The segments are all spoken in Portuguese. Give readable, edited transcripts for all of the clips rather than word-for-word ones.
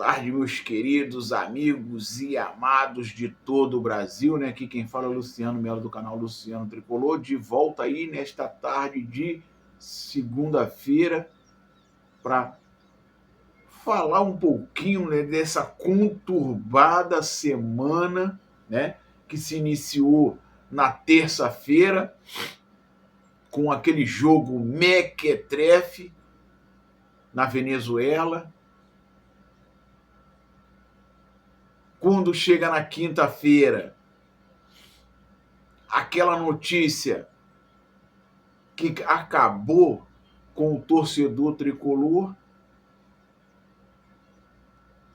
tarde, meus queridos amigos e amados de todo o Brasil, né? Aqui quem fala é o Luciano Melo, do canal Luciano Tricolor, de volta aí nesta tarde de segunda-feira para falar um pouquinho, né, dessa conturbada semana, né, que se iniciou na terça-feira com aquele jogo mequetrefe na Venezuela. Quando chega na quinta-feira, aquela notícia que acabou com o torcedor tricolor,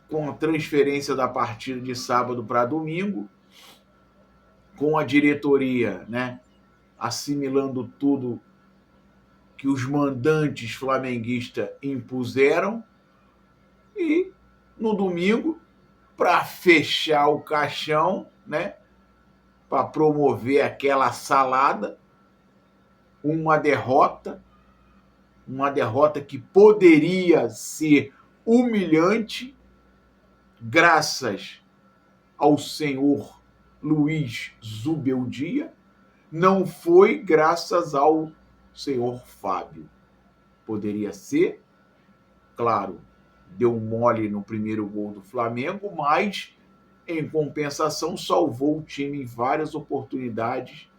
com a transferência da partida de sábado para domingo, com a diretoria, né, assimilando tudo que os mandantes flamenguistas impuseram, e no domingo, para fechar o caixão, né, para promover aquela salada, uma derrota que poderia ser humilhante, graças ao senhor Luiz Zubeldia, não foi graças ao senhor Fábio. Poderia ser, claro, deu mole no primeiro gol do Flamengo, mas em compensação salvou o time em várias oportunidades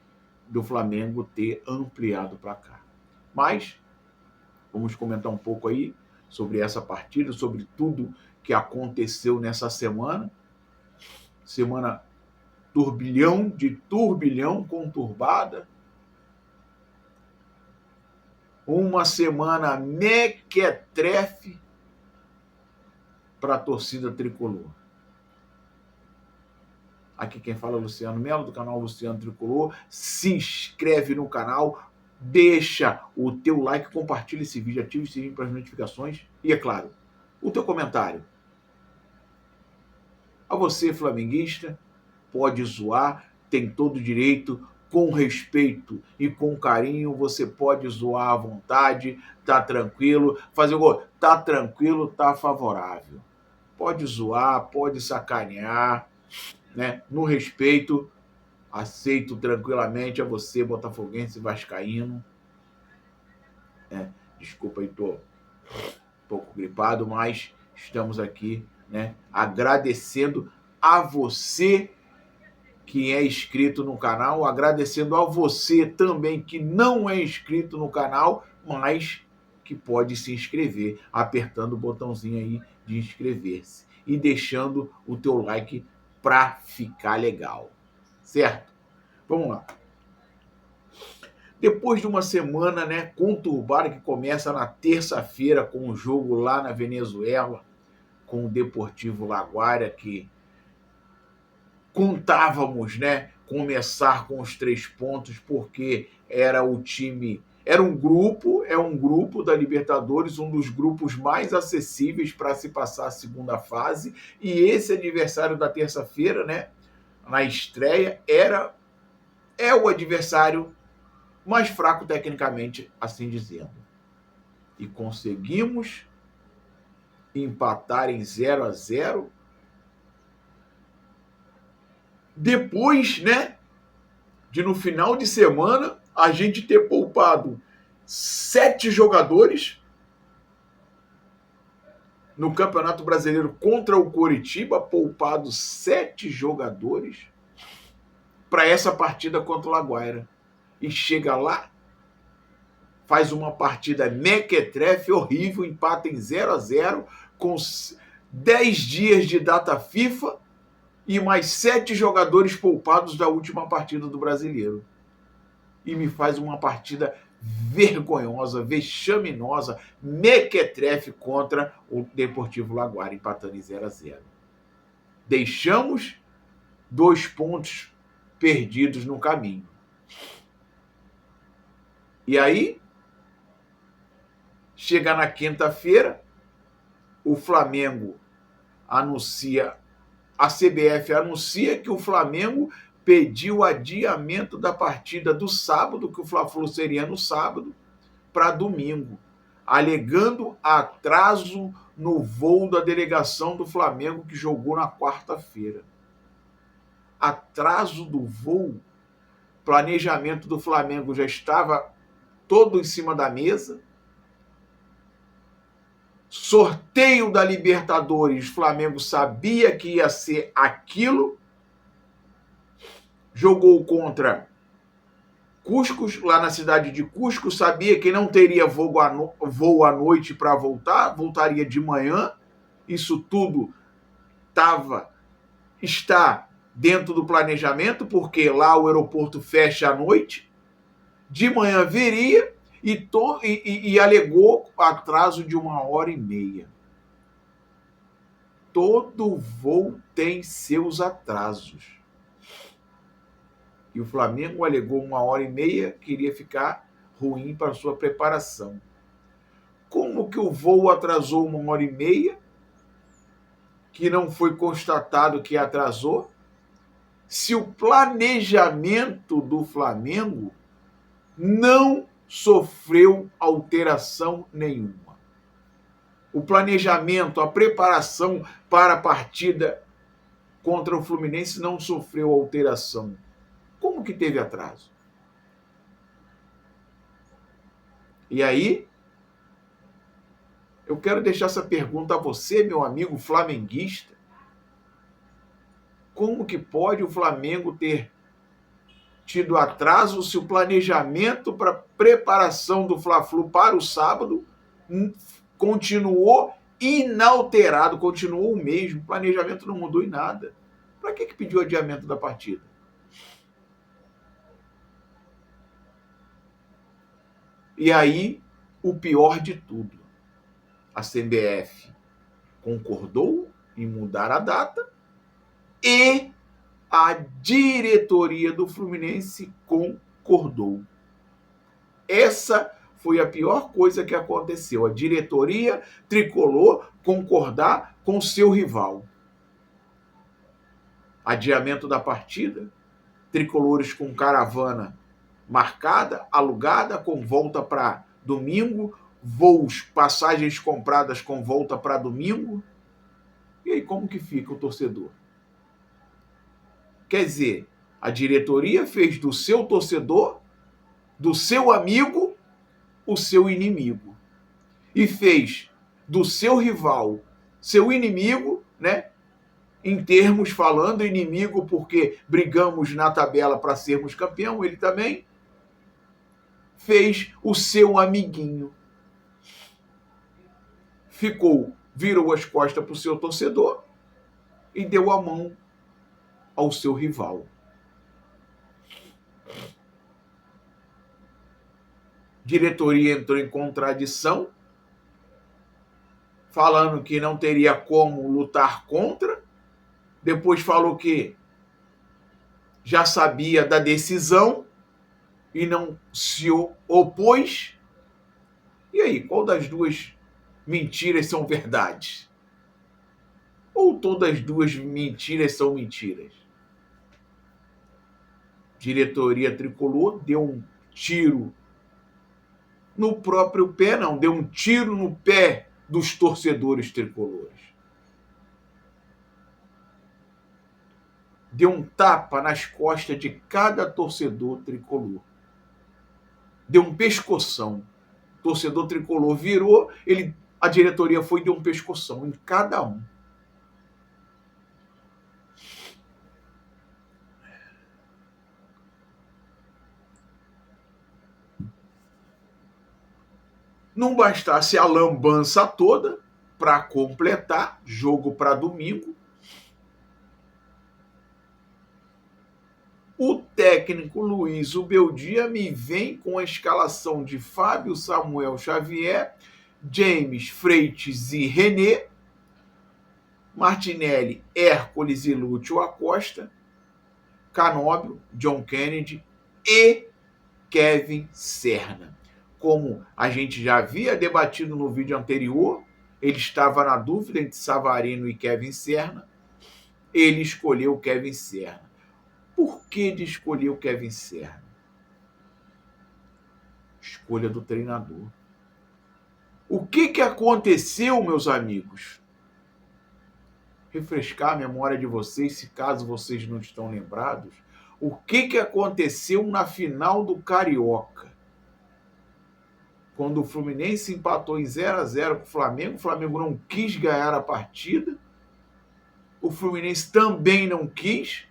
do Flamengo ter ampliado para cá. Mas vamos comentar um pouco aí sobre essa partida, sobre tudo que aconteceu nessa semana. Semana turbilhão conturbada. Uma semana mequetrefe para a torcida tricolor. Aqui quem fala é o Luciano Melo, do canal Luciano Tricolor. Se inscreve no canal, deixa o teu like, compartilha esse vídeo, ativa esse sininho para as notificações e, é claro, o teu comentário. A você, flamenguista, pode zoar, tem todo o direito, com respeito e com carinho, você pode zoar à vontade, tá tranquilo, fazer o gol, tá tranquilo, tá favorável. Pode zoar, pode sacanear, né? No respeito, aceito tranquilamente a você, botafoguense vascaíno. Desculpa aí, tô um pouco gripado, mas estamos aqui, né, agradecendo a você que é inscrito no canal, agradecendo a você também que não é inscrito no canal, mas que pode se inscrever, apertando o botãozinho aí de inscrever-se e deixando o teu like para ficar legal, certo? Vamos lá. Depois de uma semana, né, conturbada, que começa na terça-feira com o jogo lá na Venezuela, com o Deportivo Laguaira, que contávamos, né, começar com os 3 pontos, porque era um grupo da Libertadores, um dos grupos mais acessíveis para se passar a segunda fase, e esse adversário da terça-feira, né, na estreia, é o adversário mais fraco tecnicamente, assim dizendo. E conseguimos empatar em 0-0. Depois, né, de no final de semana a gente ter poupado 7 jogadores no Campeonato Brasileiro contra o Coritiba, poupado 7 jogadores para essa partida contra o Laguaira. E chega lá, faz uma partida mequetrefe, horrível, empata em 0-0, com 10 dias de data FIFA e mais 7 jogadores poupados da última partida do Brasileiro. E me faz uma partida vergonhosa, vexaminosa, mequetrefe contra o Deportivo Laguaira, empatando em 0-0. Deixamos 2 pontos perdidos no caminho. E aí, chega na quinta-feira, o Flamengo anuncia, a CBF anuncia que o Flamengo pediu adiamento da partida do sábado, que o Fla-Flu seria no sábado, para domingo, alegando atraso no voo da delegação do Flamengo que jogou na quarta-feira. Atraso do voo, planejamento do Flamengo já estava todo em cima da mesa. Sorteio da Libertadores, o Flamengo sabia que ia ser aquilo. Jogou contra Cusco, lá na cidade de Cusco, sabia que não teria voo à noite para voltar, voltaria de manhã. Isso tudo está dentro do planejamento, porque lá o aeroporto fecha à noite. De manhã viria e alegou atraso de 1h30. Todo voo tem seus atrasos. E o Flamengo alegou 1h30, queria ficar ruim para sua preparação. Como que o voo atrasou 1h30, que não foi constatado que atrasou, se o planejamento do Flamengo não sofreu alteração nenhuma? O planejamento, a preparação para a partida contra o Fluminense não sofreu alteração. Como que teve atraso? E aí, eu quero deixar essa pergunta a você, meu amigo flamenguista. Como que pode o Flamengo ter tido atraso se o planejamento para preparação do Fla-Flu para o sábado continuou inalterado, continuou o mesmo, o planejamento não mudou em nada? Para que pediu adiamento da partida? E aí, o pior de tudo, a CBF concordou em mudar a data e a diretoria do Fluminense concordou. Essa foi a pior coisa que aconteceu. A diretoria tricolor concordar com seu rival. Adiamento da partida, tricolores com caravana marcada, alugada, com volta para domingo, voos, passagens compradas com volta para domingo. E aí, como que fica o torcedor? Quer dizer, a diretoria fez do seu torcedor, do seu amigo, o seu inimigo. E fez do seu rival, seu inimigo, né? Em termos falando, inimigo porque brigamos na tabela para sermos campeão, ele também fez o seu amiguinho. Virou as costas para o seu torcedor e deu a mão ao seu rival. Diretoria entrou em contradição, falando que não teria como lutar contra. Depois falou que já sabia da decisão e não se opôs. E aí, qual das duas mentiras são verdades? Ou todas as duas mentiras são mentiras? Diretoria tricolor deu um tiro no próprio pé, não, deu um tiro no pé dos torcedores tricolores. Deu um tapa nas costas de cada torcedor tricolor. Deu um pescoção. O torcedor tricolor virou, a diretoria foi e deu um pescoção em cada um. Não bastasse a lambança toda, para completar, jogo para domingo, o técnico Luiz Ubeldia me vem com a escalação de Fábio Samuel Xavier, James, Freitas e René, Martinelli, Hércules e Lúcio Acosta, Canóbio, John Kennedy e Kevin Serna. Como a gente já havia debatido no vídeo anterior, ele estava na dúvida entre Savarino e Kevin Serna. Ele escolheu Kevin Serna. Por que de escolher o Kevin Serna? Escolha do treinador. O que aconteceu, meus amigos? Refrescar a memória de vocês, se caso vocês não estão lembrados. O que aconteceu na final do Carioca? Quando o Fluminense empatou em 0-0 com o Flamengo não quis ganhar a partida, o Fluminense também não quis,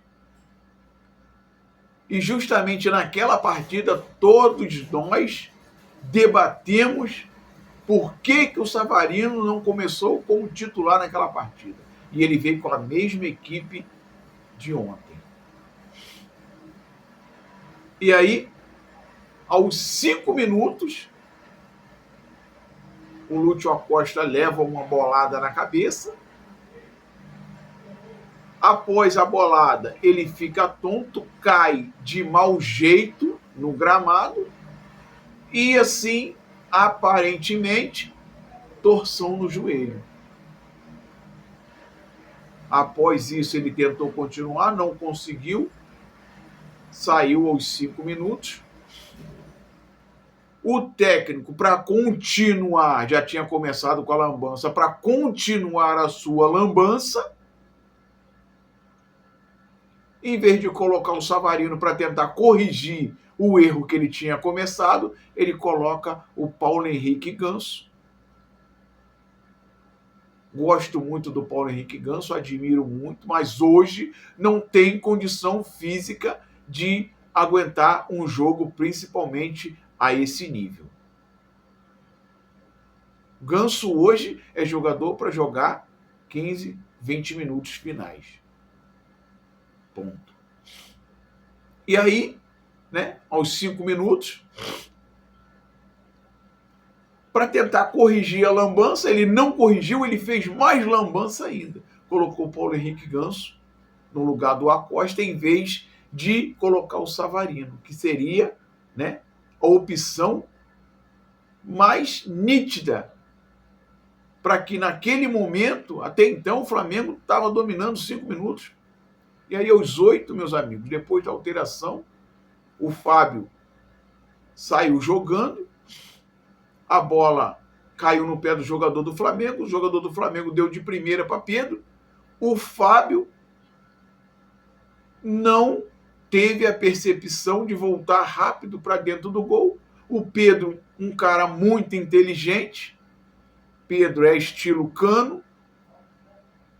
e justamente naquela partida todos nós debatemos por que o Savarino não começou como titular naquela partida. E ele veio com a mesma equipe de ontem. E aí, aos 5 minutos, o Lúcio Acosta leva uma bolada na cabeça. Após a bolada, ele fica tonto, cai de mau jeito no gramado e assim, aparentemente, torção no joelho. Após isso, ele tentou continuar, não conseguiu, saiu aos 5 minutos. O técnico, para continuar, já tinha começado com a lambança, para continuar a sua lambança, em vez de colocar o Savarino para tentar corrigir o erro que ele tinha começado, ele coloca o Paulo Henrique Ganso. Gosto muito do Paulo Henrique Ganso, admiro muito, mas hoje não tem condição física de aguentar um jogo, principalmente a esse nível. Ganso hoje é jogador para jogar 15, 20 minutos finais. Ponto. E aí, né, aos 5 minutos, para tentar corrigir a lambança, ele não corrigiu, ele fez mais lambança ainda. Colocou o Paulo Henrique Ganso no lugar do Acosta, em vez de colocar o Savarino, que seria, né, a opção mais nítida, para que naquele momento, até então, o Flamengo estava dominando 5 minutos. E aí, aos 8, meus amigos, depois da alteração, o Fábio saiu jogando, a bola caiu no pé do jogador do Flamengo, o jogador do Flamengo deu de primeira para Pedro, o Fábio não teve a percepção de voltar rápido para dentro do gol. O Pedro, um cara muito inteligente, Pedro é estilo Cano,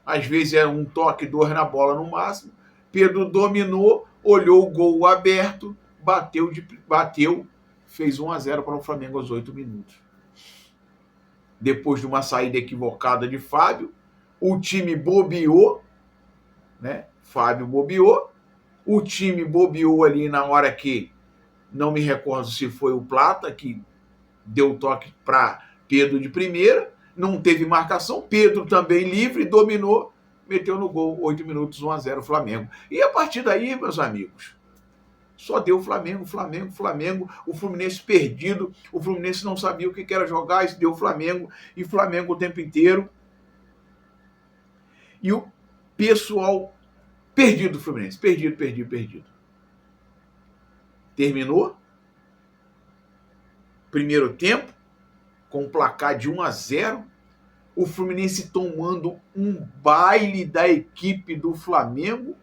às vezes é um toque, 2 na bola no máximo. Pedro dominou, olhou o gol aberto, bateu, fez 1-0 para o Flamengo aos 8 minutos. Depois de uma saída equivocada de Fábio, o time bobeou, né? Fábio bobeou, o time bobeou ali na hora que, não me recordo se foi o Plata que deu toque para Pedro de primeira, não teve marcação, Pedro também livre, dominou, meteu no gol, 8 minutos, 1-0 Flamengo. E a partir daí, meus amigos, só deu Flamengo, o Fluminense perdido, o Fluminense não sabia o que era jogar, isso deu Flamengo, e Flamengo o tempo inteiro. E o pessoal perdido do Fluminense, perdido. Terminou, primeiro tempo, com um placar de 1-0, o Fluminense tomando um baile da equipe do Flamengo,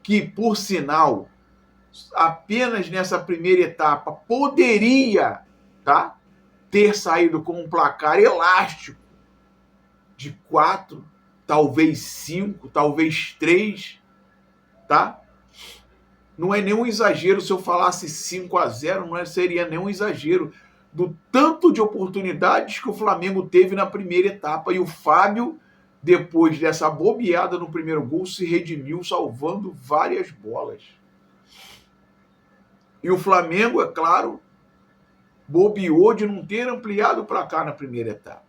que, por sinal, apenas nessa primeira etapa poderia, tá, ter saído com um placar elástico de 4, talvez 5, talvez 3, tá? Não é nenhum exagero se eu falasse 5-0, não seria nenhum exagero do tanto de oportunidades que o Flamengo teve na primeira etapa. E o Fábio, depois dessa bobeada no primeiro gol, se redimiu salvando várias bolas. E o Flamengo, é claro, bobeou de não ter ampliado o placar na primeira etapa.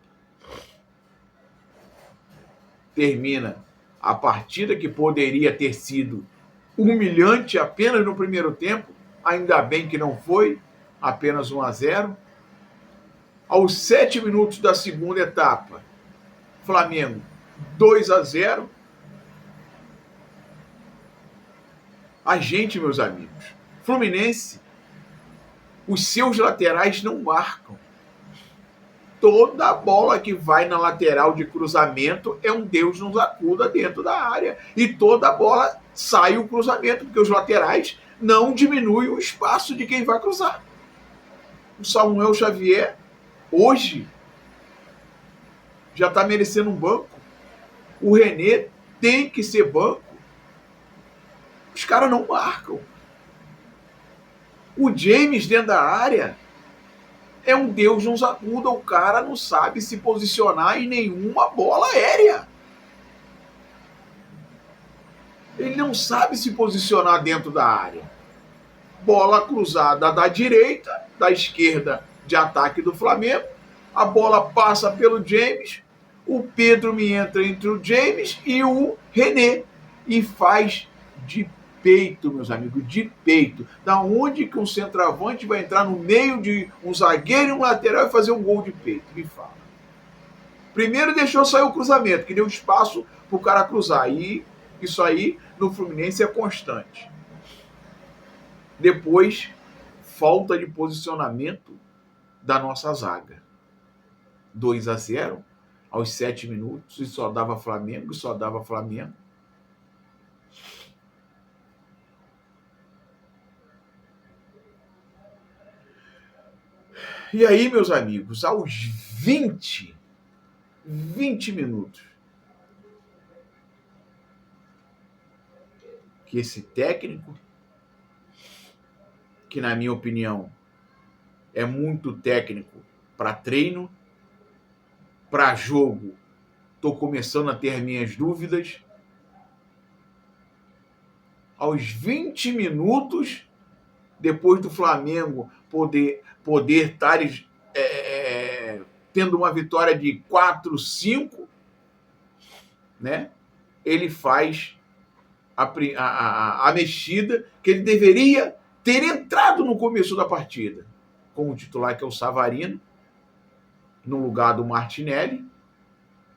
Termina a partida que poderia ter sido humilhante apenas no primeiro tempo, ainda bem que não foi, apenas 1-0. Aos 7 minutos da segunda etapa, Flamengo 2-0. A gente, meus amigos, Fluminense, os seus laterais não marcam. toda bola que vai na lateral de cruzamento é um Deus nos acuda dentro da área. E toda bola sai o cruzamento, porque os laterais não diminuem o espaço de quem vai cruzar. O Samuel Xavier, hoje, já está merecendo um banco. O René tem que ser banco. Os caras não marcam. O James dentro da área é um Deus nos acuda. O cara não sabe se posicionar em nenhuma bola aérea. Ele não sabe se posicionar dentro da área. Bola cruzada da direita, da esquerda de ataque do Flamengo. A bola passa pelo James. O Pedro me entra entre o James e o René. E faz de peito, meus amigos, de peito. Da onde que um centroavante vai entrar no meio de um zagueiro e um lateral e fazer um gol de peito? Me fala. Primeiro deixou sair o cruzamento, que deu espaço para o cara cruzar. E isso aí no Fluminense é constante. Depois, falta de posicionamento da nossa zaga. 2-0 aos 7 minutos e só dava Flamengo, só dava Flamengo. E aí, meus amigos, aos 20 minutos, que esse técnico, que na minha opinião é muito técnico para treino, para jogo, estou começando a ter minhas dúvidas. Aos 20 minutos, depois do Flamengo poder estar tendo uma vitória de 4-5, né? Ele faz a mexida que ele deveria ter entrado no começo da partida, com o titular, que é o Savarino, no lugar do Martinelli,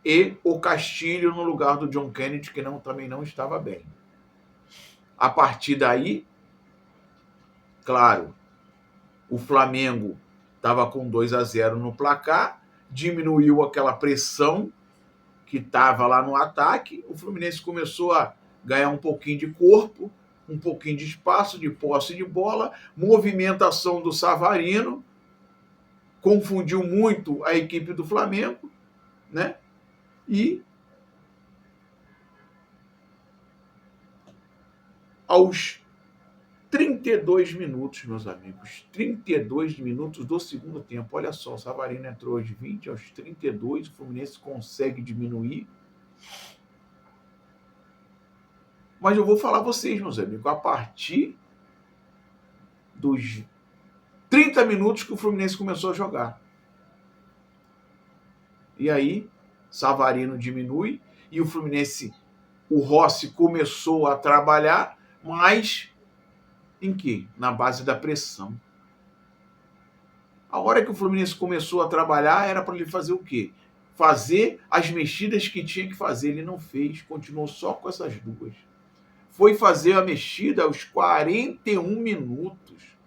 e o Castilho no lugar do John Kennedy, que também não estava bem. A partir daí, claro, o Flamengo estava com 2-0 no placar, diminuiu aquela pressão que estava lá no ataque, o Fluminense começou a ganhar um pouquinho de corpo, um pouquinho de espaço, de posse de bola, movimentação do Savarino, confundiu muito a equipe do Flamengo, né? E aos 32 minutos, meus amigos, 32 minutos do segundo tempo, olha só, o Savarino entrou aos 20, aos 32, o Fluminense consegue diminuir. Mas eu vou falar a vocês, meus amigos, a partir dos 30 minutos que o Fluminense começou a jogar. E aí, Savarino diminui e o Fluminense, o Rossi começou a trabalhar, mas em quê? Na base da pressão. A hora que o Fluminense começou a trabalhar era para ele fazer o quê? Fazer as mexidas que tinha que fazer. Ele não fez, continuou só com essas duas. Foi fazer a mexida aos 41 minutos,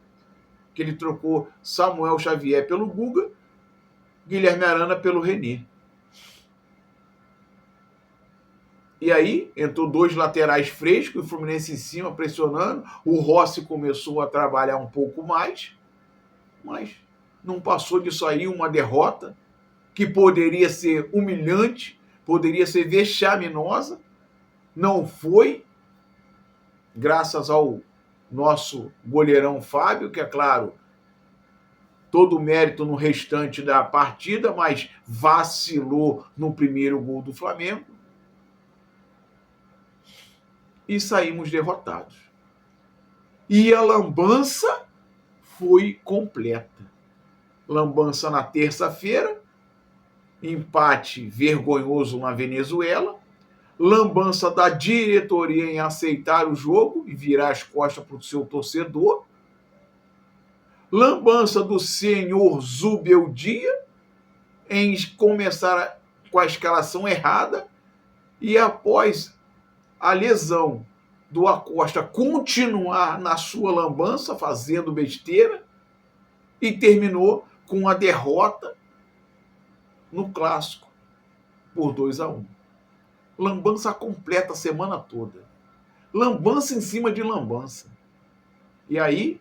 que ele trocou Samuel Xavier pelo Guga, Guilherme Arana pelo René. E aí, entrou 2 laterais frescos, o Fluminense em cima, pressionando. O Rossi começou a trabalhar um pouco mais, mas não passou disso aí uma derrota que poderia ser humilhante, poderia ser vexaminosa. Não foi, graças ao nosso goleirão Fábio, que é claro, todo o mérito no restante da partida, mas vacilou no primeiro gol do Flamengo. E saímos derrotados. E a lambança foi completa. Lambança na terça-feira, empate vergonhoso na Venezuela, lambança da diretoria em aceitar o jogo e virar as costas para o seu torcedor, lambança do senhor Zubeldia em começar com a escalação errada e após a lesão do Acosta continuar na sua lambança, fazendo besteira, e terminou com a derrota no Clássico por 2-1. Lambança completa a semana toda. Lambança em cima de lambança. E aí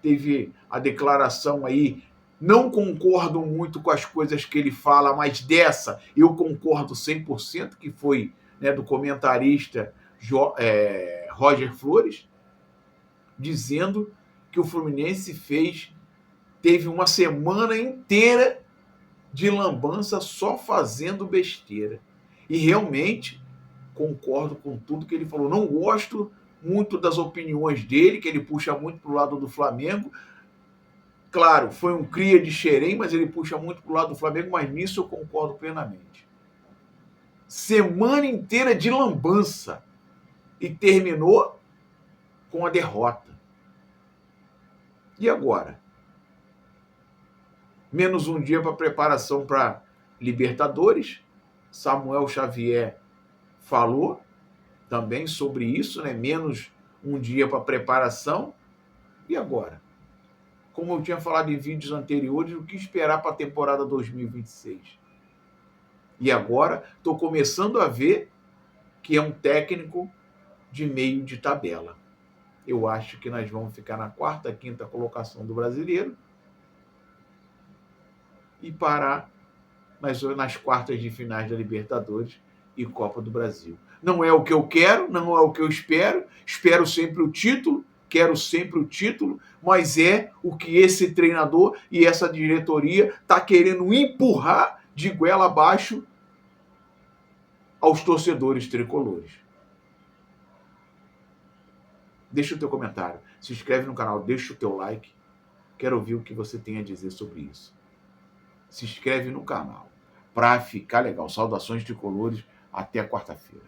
teve a declaração aí, não concordo muito com as coisas que ele fala, mas dessa eu concordo 100%, que foi, né, do comentarista Roger Flores, dizendo que o Fluminense teve uma semana inteira de lambança só fazendo besteira. E realmente concordo com tudo que ele falou. Não gosto muito das opiniões dele, que ele puxa muito para o lado do Flamengo. Claro, foi um cria de xerém, mas ele puxa muito para o lado do Flamengo, mas nisso eu concordo plenamente. Semana inteira de lambança e terminou com a derrota. E agora? Menos um dia para preparação para Libertadores. Samuel Xavier falou também sobre isso, né? Menos um dia para preparação. E agora? Como eu tinha falado em vídeos anteriores, o que esperar para a temporada 2026? E agora estou começando a ver que é um técnico de meio de tabela. Eu acho que nós vamos ficar na quarta, quinta colocação do Brasileiro e parar nas quartas de finais da Libertadores e Copa do Brasil. Não é o que eu quero, não é o que eu espero. Espero sempre o título, quero sempre o título, mas é o que esse treinador e essa diretoria está querendo empurrar de goela abaixo aos torcedores tricolores. Deixa o teu comentário, se inscreve no canal, deixa o teu like. Quero ouvir o que você tem a dizer sobre isso. Se inscreve no canal para ficar legal. Saudações tricolores, até quarta-feira.